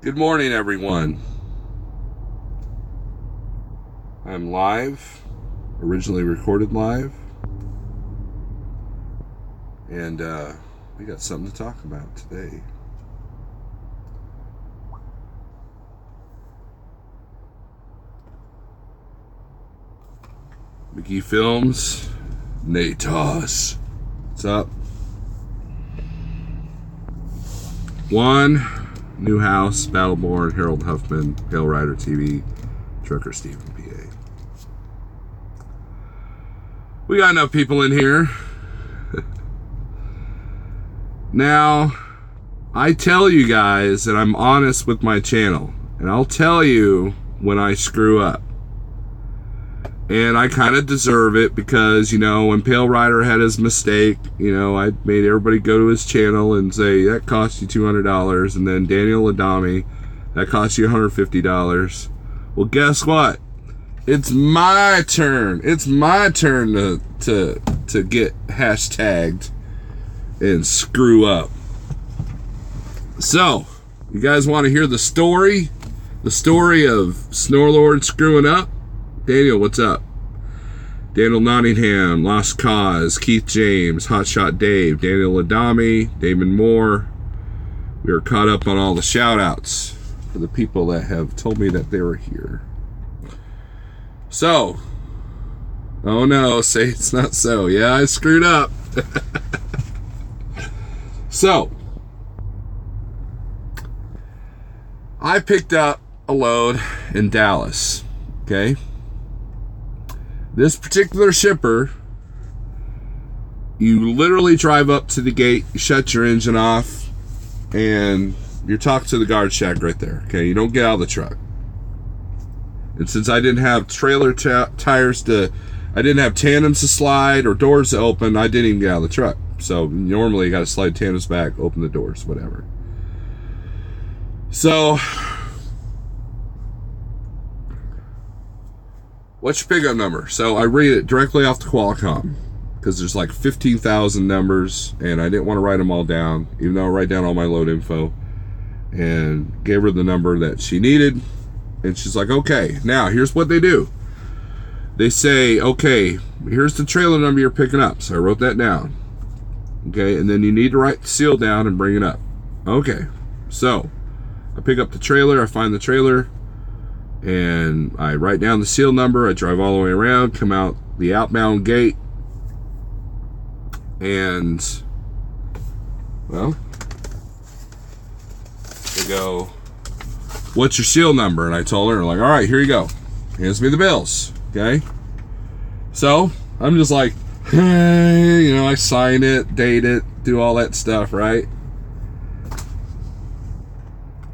Good morning, everyone. I'm live, originally recorded live, and we got something to talk about today. McGee Films, Nate Toss. What's up? One new house, Battleborn, Harold Huffman, Pale Rider TV, Trucker Steven, PA. We got enough people in here. Now, I tell you guys that I'm honest with my channel, and I'll tell you when I screw up. And I kind of deserve it because, you know, when Pale Rider had his mistake, you know, I made everybody go to his channel and say, that cost you $200. And then Daniel Adami, that cost you $150. Well, guess what? It's my turn. It's my turn to get hashtagged and screw up. So, you guys want to hear the story? The story of Snorlord screwing up? Daniel, what's up? Daniel Nottingham, Lost Cause, Keith James, Hotshot Dave, Daniel Adami, Damon Moore. We are caught up on all the shout outs for the people that have told me that they were here. So, oh no, say it's not so. Yeah, I screwed up. So, I picked up a load in Dallas, okay? This particular shipper, you literally drive up to the gate, you shut your engine off, and you're talking to the guard shack right there, okay? You don't get out of the truck. And since I didn't have trailer tires I didn't have tandems to slide or doors to open, I didn't even get out of the truck. So normally you got to slide tandems back, open the doors, whatever. So, what's your pickup number? So I read it directly off the Qualcomm because there's like 15,000 numbers and I didn't want to write them all down, even though I write down all my load info, and gave her the number that she needed. And she's like, okay, now here's what they do. They say, okay, here's the trailer number you're picking up. So I wrote that down. Okay, and then you need to write the seal down and bring it up. Okay, so I pick up the trailer, I find the trailer, and I write down the seal number. I drive all the way around, come out the outbound gate, and, well, they go, what's your seal number? And I told her, like, all right, here you go. Hands me the bills, okay? So, I'm just like, hey, you know, I sign it, date it, do all that stuff, right?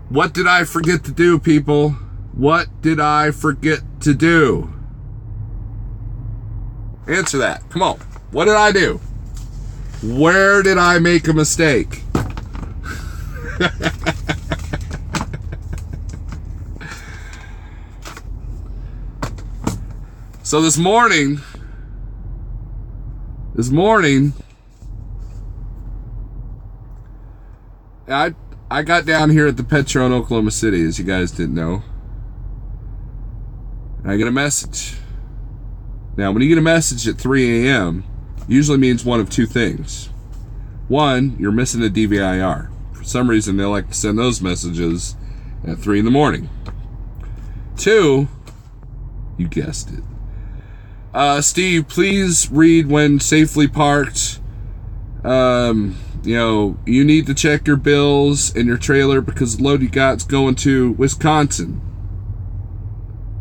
What did I forget to do, people? What did I forget to do? Answer that. Come on. What did I do? Where did I make a mistake? So this morning, I got down here at the Petro in Oklahoma City, as you guys didn't know. I get a message. Now, when you get a message at 3 a.m., usually means one of two things. One, you're missing a DVIR. For some reason, they like to send those messages at 3 in the morning. Two, you guessed it. Steve, please read when safely parked. You know, you need to check your bills and your trailer because the load you got's going to Wisconsin.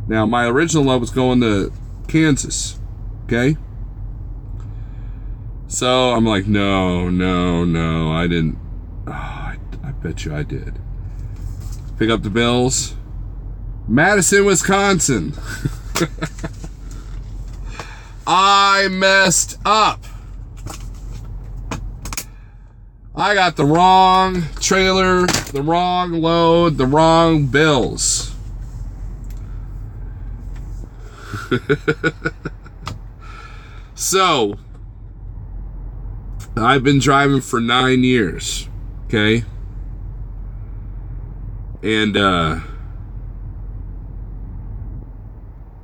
Now, my original load was going to Kansas, okay? So, I'm like, no, I didn't. Oh, I bet you I did. Pick up the bills. Madison, Wisconsin. I messed up. I got the wrong trailer, the wrong load, the wrong bills. So, I've been driving for 9 years, okay? And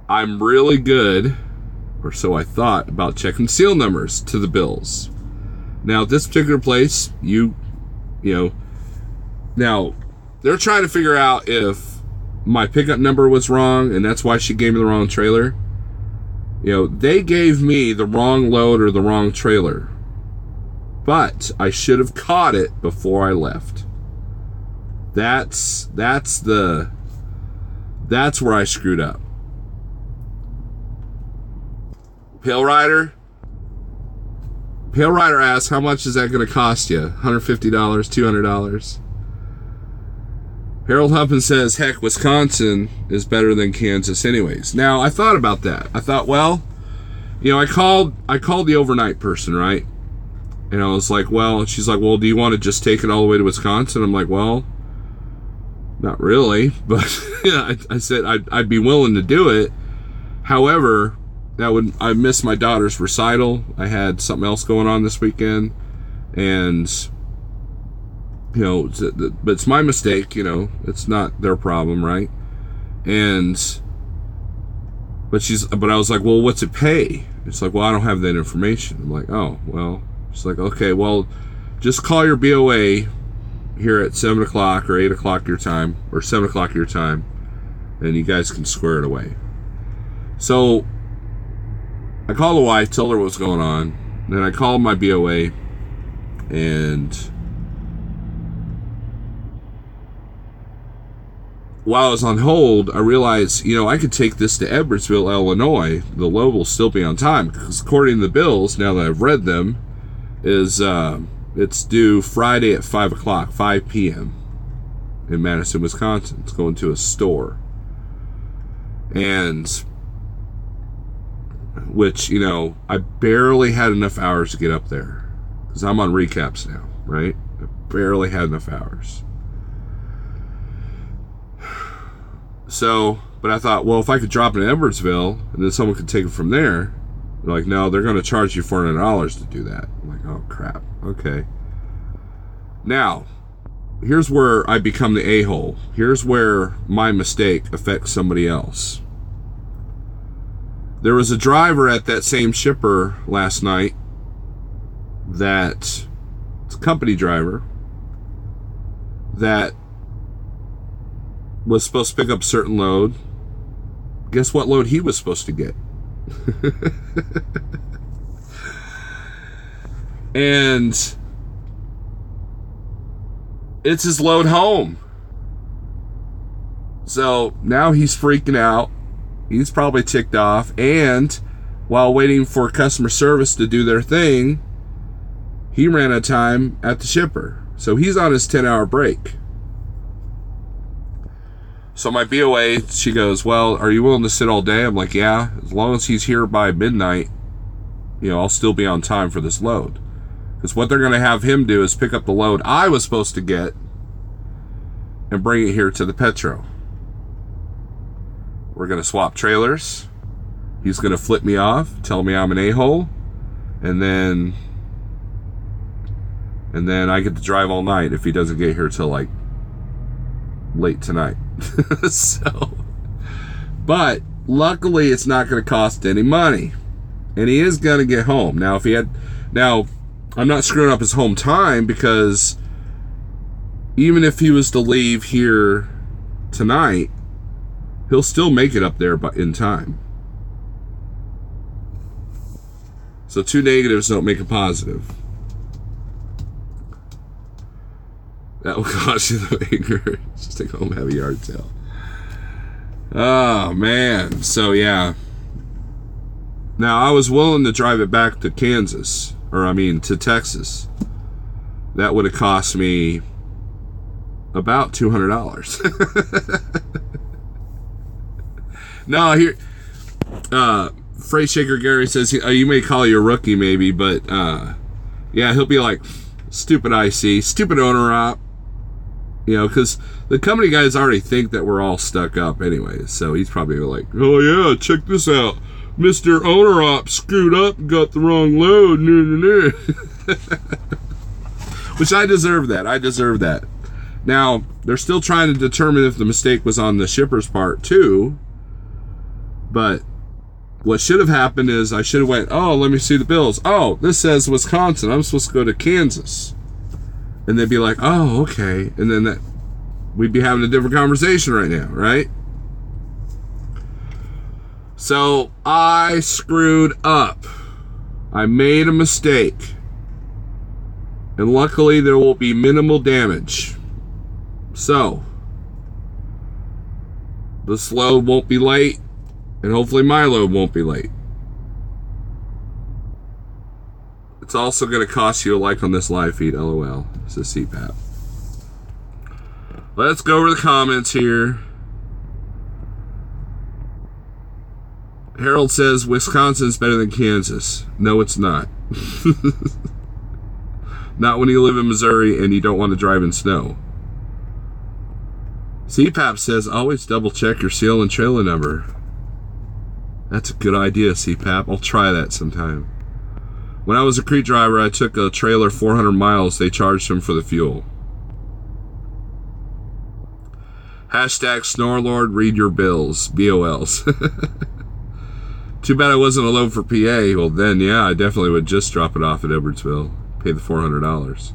I'm really good, or so I thought, about checking seal numbers to the bills. Now, at this particular place, you know, now they're trying to figure out if my pickup number was wrong, and that's why she gave me the wrong trailer. You know, they gave me the wrong load or the wrong trailer, but I should have caught it before I left. That's where I screwed up. Pale Rider asks, how much is that going to cost you? $150, $200? Harold Huffman says, heck, Wisconsin is better than Kansas anyways. Now, I thought about that. I thought, well, you know, I called the overnight person, right? And I was like, well, she's like, well, do you want to just take it all the way to Wisconsin? I'm like, well, not really. But yeah, I said I'd be willing to do it. However, I missed my daughter's recital. I had something else going on this weekend. And, you know, but it's my mistake, you know. It's not their problem, right? But I was like, well, what's it pay? It's like, well, I don't have that information. I'm like, oh, well. She's like, okay, well, just call your BOA here at 7 o'clock or 8 o'clock your time, or 7 o'clock your time, and you guys can square it away. So I called the wife, told her what's going on. Then I called my BOA, and while I was on hold, I realized, you know, I could take this to Edwardsville, Illinois. The load will still be on time, because according to the bills, now that I've read them, is it's due Friday at 5 o'clock, 5 p.m. in Madison, Wisconsin. It's going to a store. And which, you know, I barely had enough hours to get up there, because I'm on recaps now, right? I barely had enough hours. So, but I thought, well, if I could drop it in Edwardsville and then someone could take it from there, they're like, no, they're going to charge you $400 to do that. I'm like, oh, crap. Okay. Now, here's where I become the a-hole. Here's where my mistake affects somebody else. There was a driver at that same shipper last night it's a company driver that was supposed to pick up a certain load. Guess what load he was supposed to get? And it's his load home. So now he's freaking out. He's probably ticked off. And while waiting for customer service to do their thing, he ran out of time at the shipper. So he's on his 10-hour break. So my BOA, she goes, well, are you willing to sit all day? I'm like, yeah, as long as he's here by midnight, you know, I'll still be on time for this load. Because what they're going to have him do is pick up the load I was supposed to get and bring it here to the Petro. We're going to swap trailers. He's going to flip me off, tell me I'm an a-hole, and then I get to drive all night if he doesn't get here till like late tonight. But luckily it's not going to cost any money, and he is going to get home. Now I'm not screwing up his home time, because even if he was to leave here tonight, he'll still make it up there in time. So two negatives don't make a positive. That will cause you the anger. Just take home, have a yard sale. Oh, man. So, yeah. Now, I was willing to drive it back to to Texas. That would have cost me about $200. No, here, Freight Shaker Gary says, you may call you a rookie maybe, but, yeah, he'll be like, stupid IC, stupid owner op. You know, because the company guys already think that we're all stuck up anyway. So he's probably like, oh yeah, check this out. Mr. Owner Op screwed up and got the wrong load. Which I deserve that. Now, they're still trying to determine if the mistake was on the shipper's part too. But what should have happened is I should have went, oh, let me see the bills. Oh, this says Wisconsin. I'm supposed to go to Kansas. And they'd be like, oh, okay. And then we'd be having a different conversation right now, right? So I screwed up. I made a mistake. And luckily there will be minimal damage. So this load won't be late, and hopefully my load won't be late. It's also going to cost you a like on this live feed, LOL, says CPAP. Let's go over the comments here. Harold says Wisconsin's better than Kansas. No, it's not. Not when you live in Missouri and you don't want to drive in snow. CPAP says always double check your seal and trailer number. That's a good idea, CPAP. I'll try that sometime. When I was a Crete driver, I took a trailer 400 miles. They charged him for the fuel. Hashtag Snorlord, read your bills. BOLs. Too bad I wasn't a load for PA. Well, then, yeah, I definitely would just drop it off at Edwardsville. Pay the $400.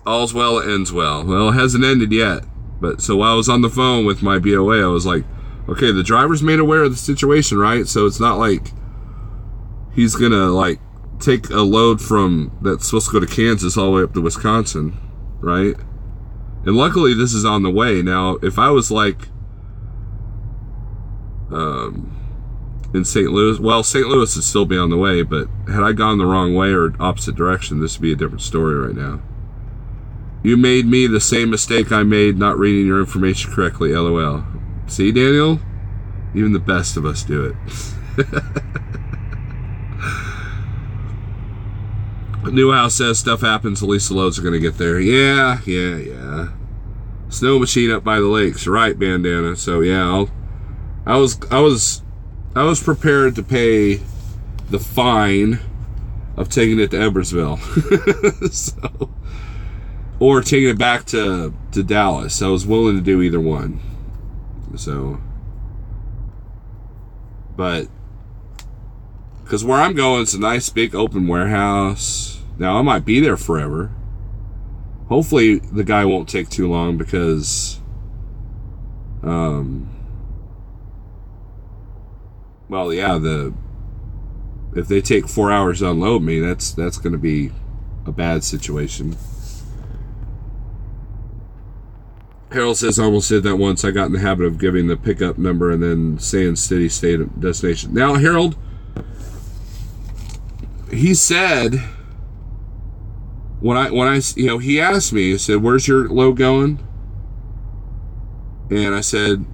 All's well that ends well. Well, it hasn't ended yet. But so while I was on the phone with my BOA, I was like, okay, the driver's made aware of the situation, right? So it's not like he's gonna like take a load from that's supposed to go to Kansas all the way up to Wisconsin, right? And luckily this is on the way. Now, if I was like in St. Louis, well, St. Louis would still be on the way, but had I gone the wrong way or opposite direction, this would be a different story right now. You made me the same mistake I made not reading your information correctly, LOL. See, Daniel? Even the best of us do it. Newhouse says stuff happens, at least the loads are going to get there. Yeah. Snow machine up by the lakes. Right, Bandana. So, yeah, I was prepared to pay the fine of taking it to Edwardsville. So, or taking it back to Dallas. I was willing to do either one. So, but because where I'm going, it's a nice big open warehouse. Now I might be there forever. Hopefully the guy won't take too long because, well, yeah, if they take 4 hours to unload me, that's going to be a bad situation. Harold says, I almost did that once. I got in the habit of giving the pickup number and then saying city, state, destination. Now, Harold, he said, when I, he asked me, he said, where's your load going? And I said,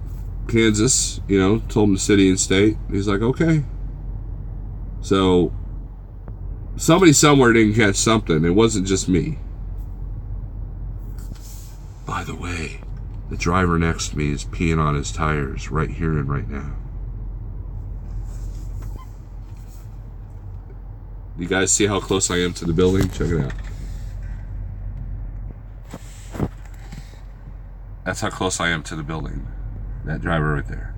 Kansas, told him the city and state. He's like, okay. So, somebody somewhere didn't catch something. It wasn't just me. By the way, the driver next to me is peeing on his tires right here and right now. You guys see how close I am to the building? Check it out. That's how close I am to the building. That driver right there.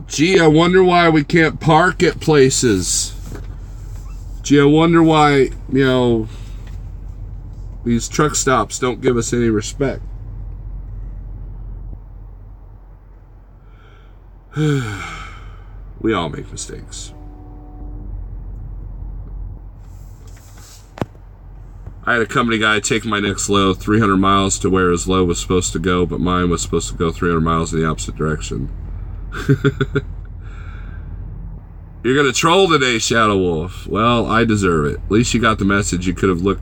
Gee, I wonder why we can't park at places. Gee, I wonder why, these truck stops don't give us any respect. We all make mistakes. I had a company guy take my next load 300 miles to where his load was supposed to go, but mine was supposed to go 300 miles in the opposite direction. You're gonna troll today, Shadow Wolf. Well, I deserve it. At least you got the message. You could have took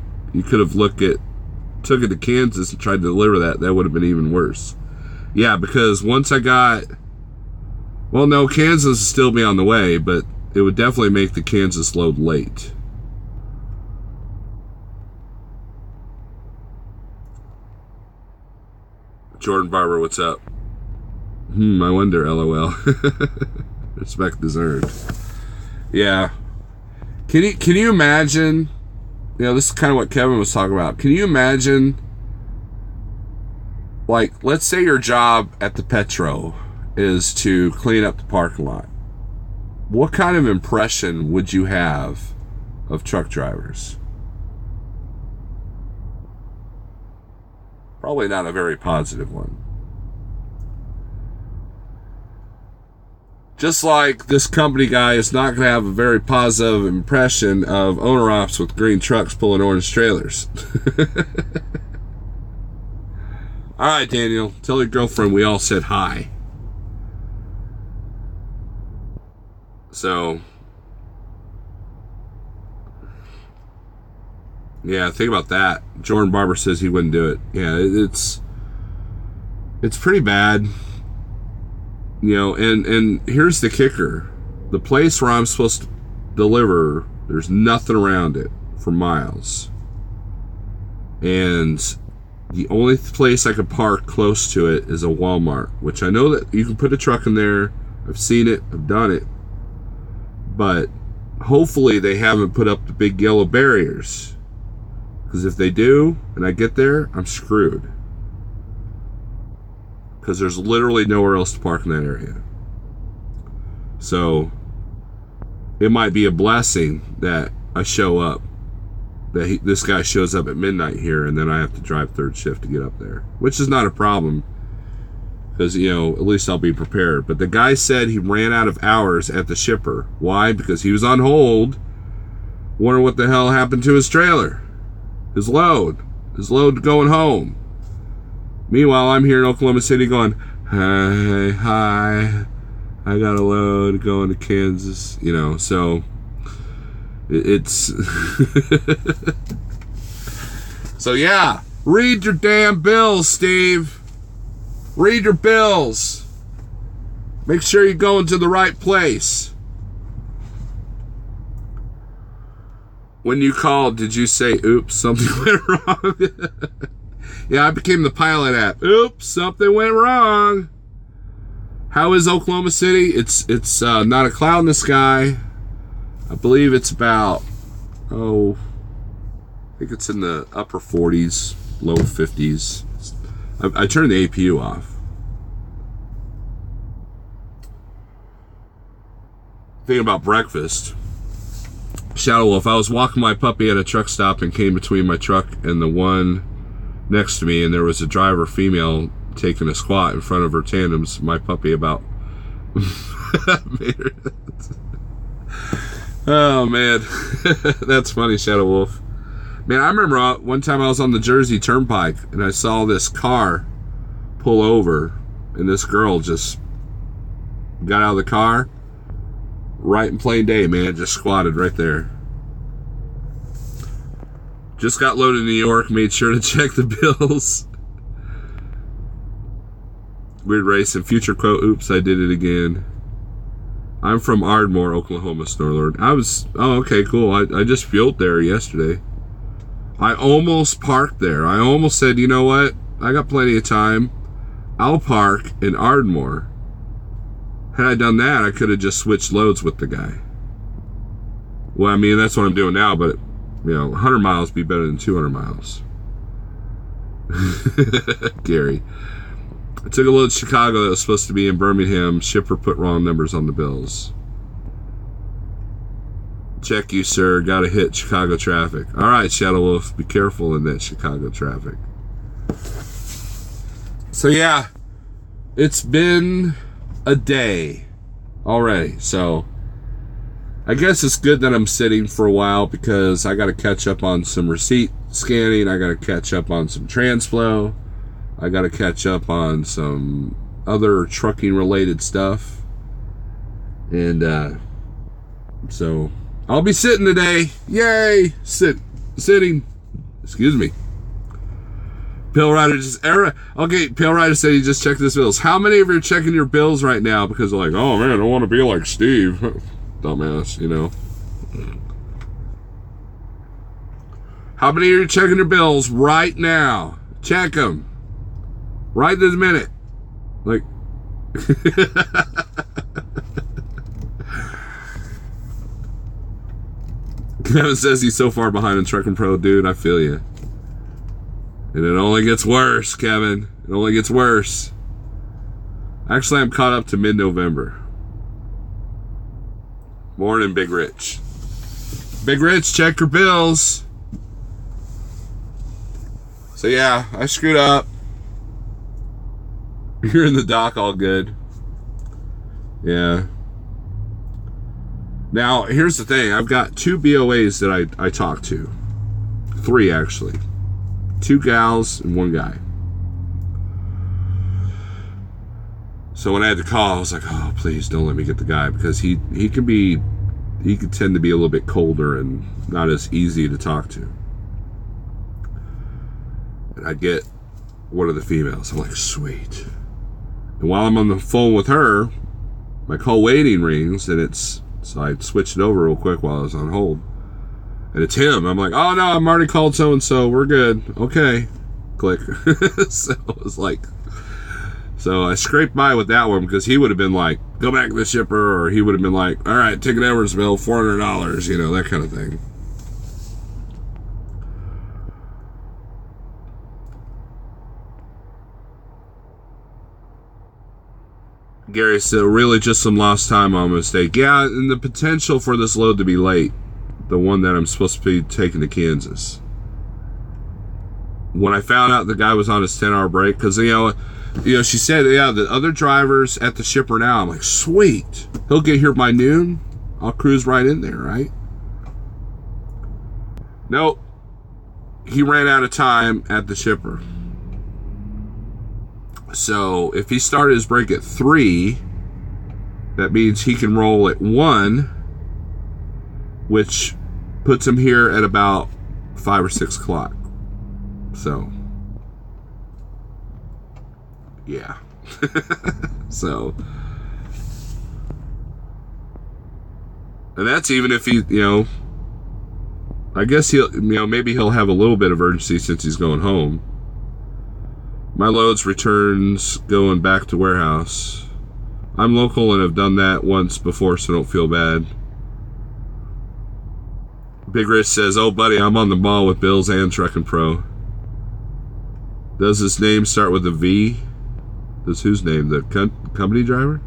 it to Kansas and tried to deliver that. That would have been even worse. Yeah, because once I got, well, no, Kansas would still be on the way, but it would definitely make the Kansas load late. Jordan Barber, what's up? I wonder, LOL. Respect deserved. Yeah. Can you imagine? This is kind of what Kevin was talking about. Can you imagine, like, let's say your job at the Petro is to clean up the parking lot. What kind of impression would you have of truck drivers? Probably not a very positive one. Just like this company guy is not going to have a very positive impression of owner ops with green trucks pulling orange trailers. All right, Daniel, tell your girlfriend we all said hi. So, yeah, think about that. Jordan Barber says he wouldn't do it. Yeah, it's pretty bad. And here's the kicker. The place where I'm supposed to deliver, there's nothing around it for miles. And the only place I could park close to it is a Walmart, which I know that you can put a truck in there. I've seen it. I've done it. But hopefully they haven't put up the big yellow barriers. Because if they do, and I get there, I'm screwed. Because there's literally nowhere else to park in that area. So it might be a blessing that I show up, that this guy shows up at midnight here, and then I have to drive third shift to get up there, which is not a problem because, at least I'll be prepared. But the guy said he ran out of hours at the shipper. Why? Because he was on hold, wondering what the hell happened to his trailer, his load going home. Meanwhile, I'm here in Oklahoma City going, hi, I got a load going to Kansas, so it's... So, yeah, read your damn bills, Steve. Read your bills. Make sure you're going to the right place. When you called, did you say, oops, something went wrong? Yeah, I became the pilot app. Oops, something went wrong. How is Oklahoma City? It's not a cloud in the sky. I believe it's about, I think it's in the upper 40s, low 50s. I turned the APU off. Thinking about breakfast. Shadow Wolf, I was walking my puppy at a truck stop and came between my truck and the one next to me, and there was a driver female taking a squat in front of her tandems. My puppy about oh man. That's funny, Shadow Wolf. Man, I remember one time I was on the Jersey Turnpike and I saw this car pull over, and this girl just got out of the car right in plain day, man, just squatted right there. Just got loaded in New York, made sure to check the bills. Weird Race and future quote, oops, I did it again. I'm from Ardmore, Oklahoma, Snorlord. Okay, cool. I just fueled there yesterday. I almost parked there. I almost said, you know what? I got plenty of time. I'll park in Ardmore. Had I done that, I could have just switched loads with the guy. Well, I mean, that's what I'm doing now, but 100 miles be better than 200 miles. Gary. I took a load to Chicago that was supposed to be in Birmingham. Shipper put wrong numbers on the bills. Check you, sir. Got to hit Chicago traffic. All right, Shadow Wolf. Be careful in that Chicago traffic. So, yeah. It's been a day already. So, I guess it's good that I'm sitting for a while because I got to catch up on some receipt scanning. I got to catch up on some TransFlow. I got to catch up on some other trucking related stuff. And so I'll be sitting today. Yay! Sitting. Excuse me. Pale Rider Pale Rider said he just checked his bills. How many of you are checking your bills right now because they're like, oh man, I don't want to be like Steve. Dumbass, How many of you are checking your bills right now? Check them. Right this minute. Like, Kevin says he's so far behind in Trucking Pro. Dude, I feel you. And it only gets worse, Kevin. It only gets worse. Actually, I'm caught up to mid-November. Morning, Big Rich. Big Rich, check your bills. So yeah, I screwed up. You're in the dock, all good. Yeah. Now, here's the thing. I've got 2 BOAs that I talked to. 3, actually. 2 gals and 1 guy. So when I had to call, I was like, oh, please don't let me get the guy, because he could tend to be a little bit colder and not as easy to talk to. And I get one of the females. I'm like, sweet. And while I'm on the phone with her, my call waiting rings, and so I switched it over real quick while I was on hold. And it's him. I'm like, oh no, I'm already called so-and-so. We're good. Okay. Click. So it was like, so I scraped by with that one, because he would have been like, go back to the shipper, or he would have been like, all right, ticket Edwards bill, $400, that kind of thing. Gary said, really just some lost time on mistake. Yeah, and the potential for this load to be late, the one that I'm supposed to be taking to Kansas. When I found out the guy was on his 10-hour break, because, she said, yeah, the other drivers at the shipper now. I'm like, sweet. He'll get here by noon. I'll cruise right in there, right? Nope. He ran out of time at the shipper. So if he started his break at 3, that means he can roll at 1, which puts him here at about 5 or 6 o'clock. So, yeah. So, and that's even if he, I guess he'll, maybe he'll have a little bit of urgency since he's going home. My loads returns going back to warehouse. I'm local and have done that once before, so don't feel bad. Big Rich says, oh buddy, I'm on the ball with Bills and Trucking Pro. Does his name start with a V? Does whose name? The company driver?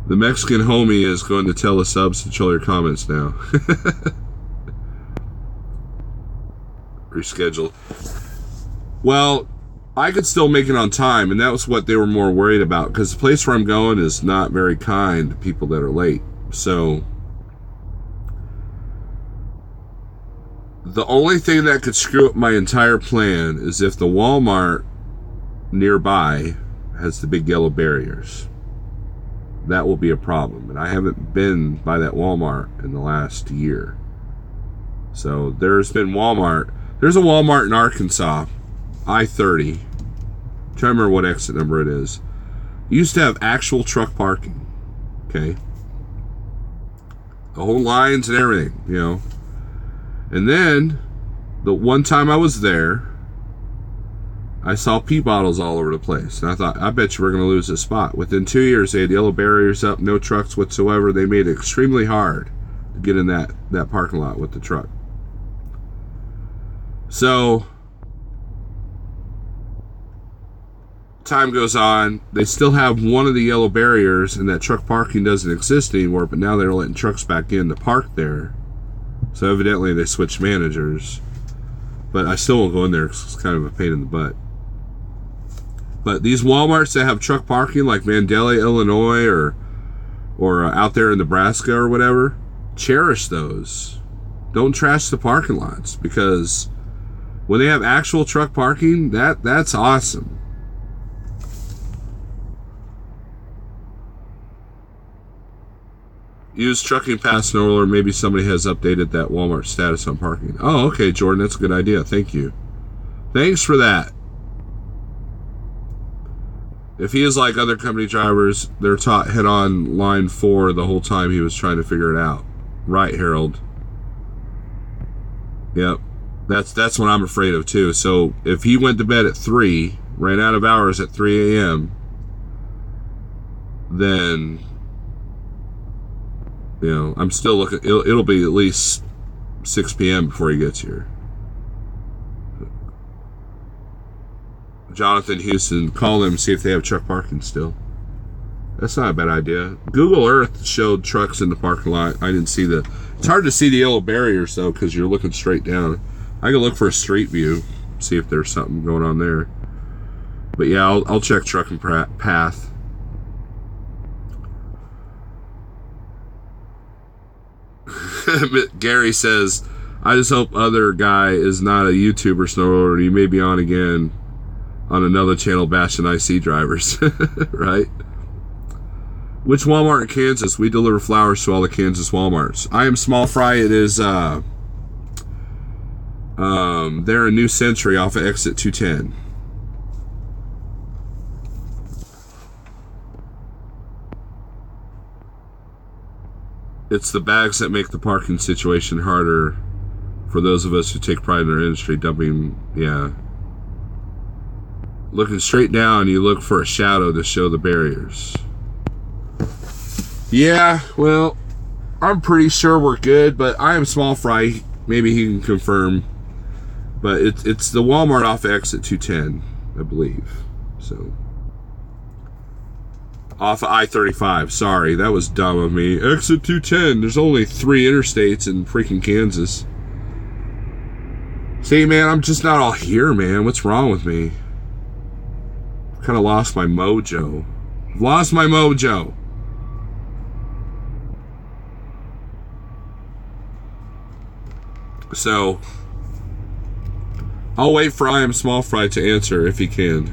The Mexican homie is going to tell the subs to control your comments now. Reschedule. Well, I could still make it on time, and that was what they were more worried about, because the place where I'm going is not very kind to people that are late. So the only thing that could screw up my entire plan is if the Walmart nearby has the big yellow barriers. That will be a problem, and I haven't been by that Walmart in the last year. So there's been Walmart. There's a Walmart in Arkansas, I-30. I'm trying to remember what exit number it is. It used to have actual truck parking. Okay. The whole lines and everything, And then, the one time I was there, I saw pee bottles all over the place. And I thought, I bet you we're going to lose this spot. Within 2 years, they had yellow barriers up, no trucks whatsoever. They made it extremely hard to get in that parking lot with the truck. So, time goes on, they still have one of the yellow barriers, and that truck parking doesn't exist anymore, but now they're letting trucks back in to park there. So evidently they switched managers, but I still won't go in there because it's kind of a pain in the butt. But these Walmarts that have truck parking, like Vandalia, Illinois, or out there in Nebraska or whatever, cherish those. Don't trash the parking lots, because when they have actual truck parking, that's awesome. Use Trucking Pass Normal, or maybe somebody has updated that Walmart status on parking. Oh, okay, Jordan, that's a good idea. Thank you. Thanks for that. If he is like other company drivers, they're taught head on line 4 the whole time he was trying to figure it out. Right, Harold. Yep. That's what I'm afraid of too. So if he went to bed at 3, ran out of hours at 3 a.m., then I'm still looking. It'll be at least 6 p.m. before he gets here. Jonathan Houston, call them, see if they have truck parking still. That's not a bad idea. Google Earth showed trucks in the parking lot. I didn't see the... It's hard to see the yellow barriers, though, because you're looking straight down. I can look for a street view, see if there's something going on there. But yeah, I'll check trucking path. Gary says, I just hope other guy is not a YouTuber snowboarder. He may be on again on another channel bashing IC drivers. Right? Which Walmart in Kansas? We deliver flowers to all the Kansas Walmarts. I am Small Fry. It is they're a New Century off of exit 210. It's the bags that make the parking situation harder for those of us who take pride in our industry. Dumping, yeah. Looking straight down, you look for a shadow to show the barriers. Yeah, well, I'm pretty sure we're good, but I am Small Fry. Maybe he can confirm. But it's the Walmart off exit 210, I believe. So, off of I-35. Sorry, that was dumb of me. Exit 210. There's only 3 interstates in freaking Kansas. See, man, I'm just not all here, man. What's wrong with me? I've kind of lost my mojo. I've lost my mojo. So, I'll wait for I Am Small Fry to answer if he can.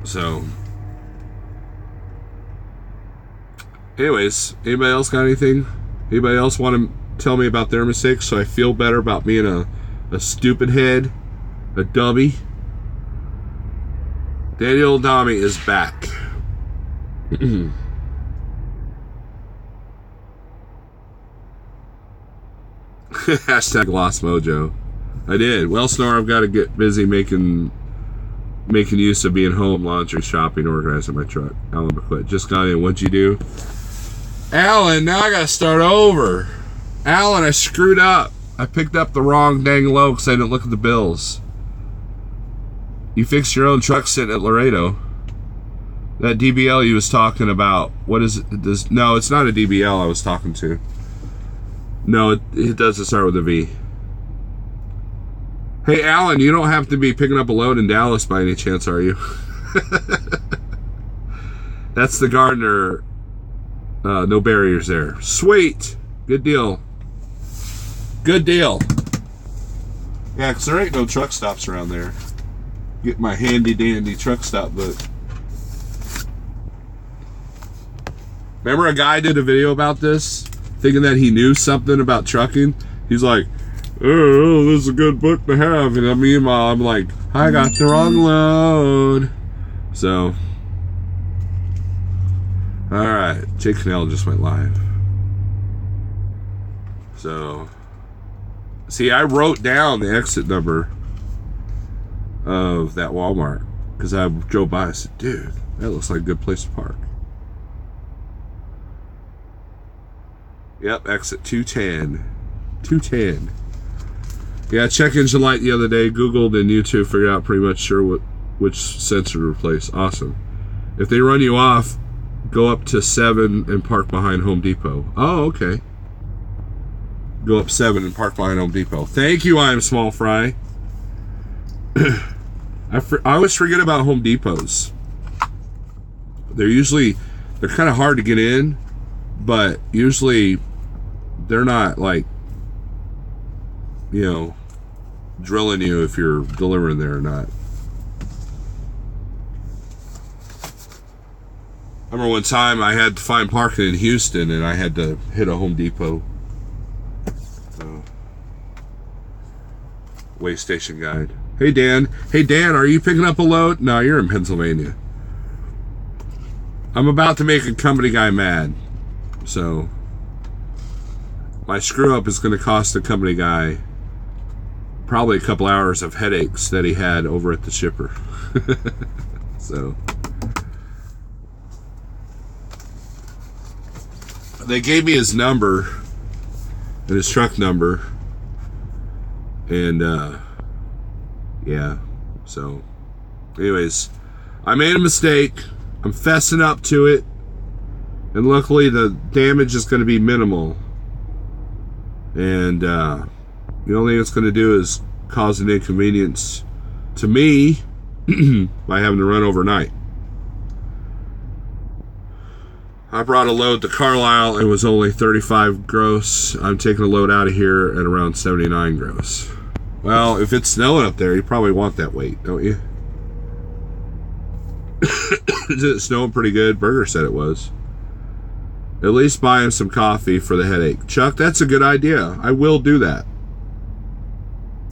So, anyways, anybody else got anything? Anybody else want to tell me about their mistakes so I feel better about being a stupid head, a dummy? Daniel Adami is back. Hashtag lost mojo. I did. Well, Snore, I've got to get busy making use of being home, laundry, shopping, organizing my truck. Alan McQuit. Just got in. What'd you do? Alan, now I got to start over. Alan, I screwed up. I picked up the wrong dang load because I didn't look at the bills. You fixed your own truck sitting at Laredo. That DBL you was talking about. What is it? No, it's not a DBL I was talking to. No, it doesn't start with a V. Hey, Alan, you don't have to be picking up a load in Dallas by any chance, are you? That's the Gardner. No barriers there. Sweet. Good deal. Good deal. Yeah, because there ain't no truck stops around there. Get my handy dandy truck stop book. Remember a guy did a video about this? Thinking that he knew something about trucking. He's like, oh, this is a good book to have. And meanwhile, I'm like, I got the wrong load. So, alright. Jake Cannell just went live. So, see, I wrote down the exit number of that Walmart. Because I drove by and said, dude, that looks like a good place to park. Yep, exit 210. 210. Yeah, check engine light the other day. Googled and YouTube figured out pretty much sure which sensor to replace. Awesome. If they run you off, go up to 7 and park behind Home Depot. Oh, okay. Go up 7 and park behind Home Depot. Thank you, I Am Small Fry. I always forget about Home Depots. They're kind of hard to get in, but usually they're not like, you know, drilling you if you're delivering there or not. I remember one time I had to find parking in Houston and I had to hit a Home Depot way station guide. Hey Dan, are you picking up a load? No, you're in Pennsylvania. I'm about to make a company guy mad. So my screw up is going to cost the company guy probably a couple hours of headaches that he had over at the shipper. So they gave me his number and his truck number. And, yeah. So, anyways, I made a mistake. I'm fessing up to it. And luckily, the damage is going to be minimal. And, the only thing it's going to do is cause an inconvenience to me by having to run overnight. I brought a load to Carlisle and it was only 35 gross. I'm taking a load out of here at around 79 gross. Well, if it's snowing up there, you probably want that weight, don't you? Is it snowing pretty good? Burger said it was. At least buy him some coffee for the headache. Chuck, that's a good idea. I will do that.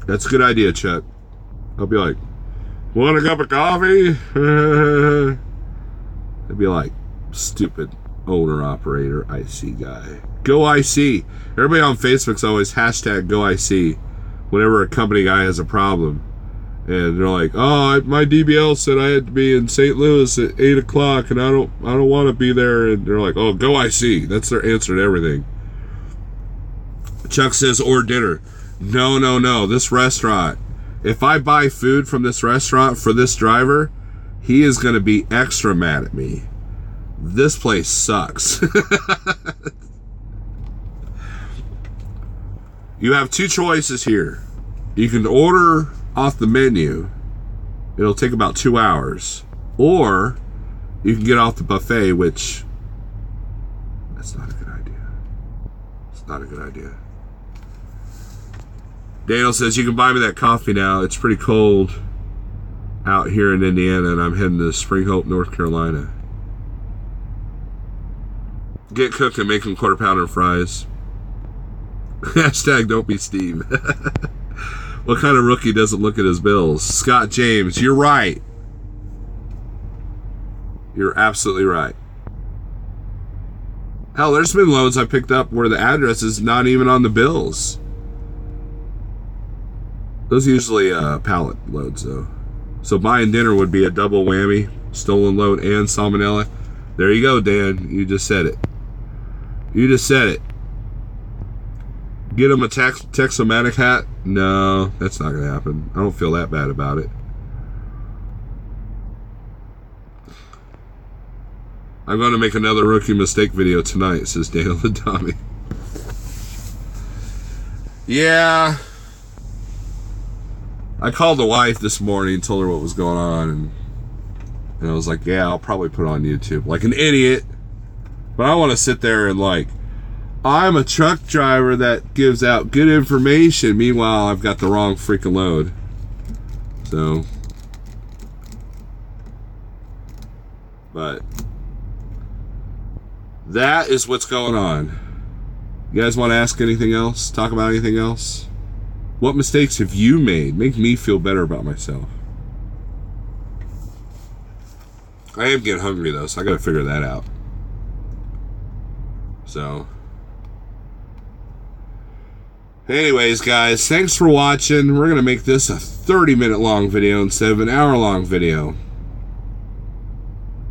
That's a good idea, Chuck. I'll be like, want a cup of coffee? I'd be like, stupid owner-operator IC guy. Go IC. Everybody on Facebook's always hashtag go IC whenever a company guy has a problem. And they're like, oh, my DBL said I had to be in St. Louis at 8 o'clock and I don't want to be there. And they're like, oh, go IC. That's their answer to everything. Chuck says, or dinner. No. This restaurant, if I buy food from this restaurant for this driver, he is going to be extra mad at me. This place sucks. You have two choices here. You can order off the menu. It'll take about 2 hours. Or you can get off the buffet, which that's not a good idea. It's not a good idea. Daniel says, you can buy me that coffee now. It's pretty cold out here in Indiana, and I'm heading to Spring Hope, North Carolina. Get cooked and make them quarter pounder fries. Hashtag don't be Steve. What kind of rookie doesn't look at his bills? Scott James, you're right. You're absolutely right. Hell, there's been loads I picked up where the address is not even on the bills. Those are usually pallet loads, though. So buying dinner would be a double whammy. Stolen load and salmonella. There you go, Dan. You just said it. You just said it. Get him a Texomatic hat? No, that's not going to happen. I don't feel that bad about it. I'm going to make another rookie mistake video tonight, says Daniel the Dummy. Yeah. I called the wife this morning, told her what was going on, and I was like, yeah, I'll probably put it on YouTube. Like an idiot. But I want to sit there and like, I'm a truck driver that gives out good information. Meanwhile, I've got the wrong freaking load. So. But. That is what's going on. You guys want to ask anything else? Talk about anything else? What mistakes have you made? Make me feel better about myself. I am getting hungry though, so I gotta figure that out. So. Anyways, guys, thanks for watching. We're going to make this a 30-minute long video instead of an hour-long video.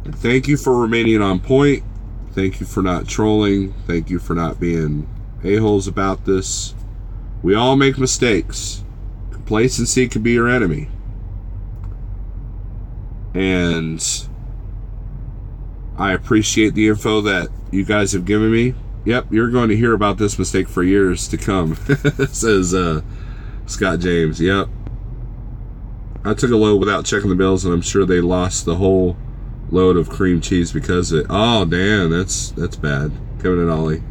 Thank you for remaining on point. Thank you for not trolling. Thank you for not being a-holes about this. We all make mistakes. Complacency can be your enemy. And I appreciate the info that you guys have given me. Yep, you're going to hear about this mistake for years to come, says Scott James. Yep. I took a load without checking the bills, and I'm sure they lost the whole load of cream cheese because of it. Oh, damn, that's bad. Kevin and Ollie.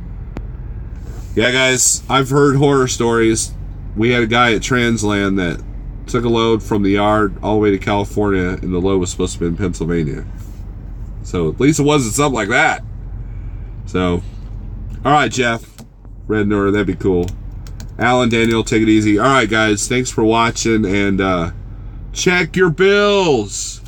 Yeah, guys, I've heard horror stories. We had a guy at Transland that took a load from the yard all the way to California, and the load was supposed to be in Pennsylvania. So at least it wasn't something like that. So... all right, Jeff. Red Nor, that'd be cool. Alan, Daniel, take it easy. All right, guys. Thanks for watching, and check your bills.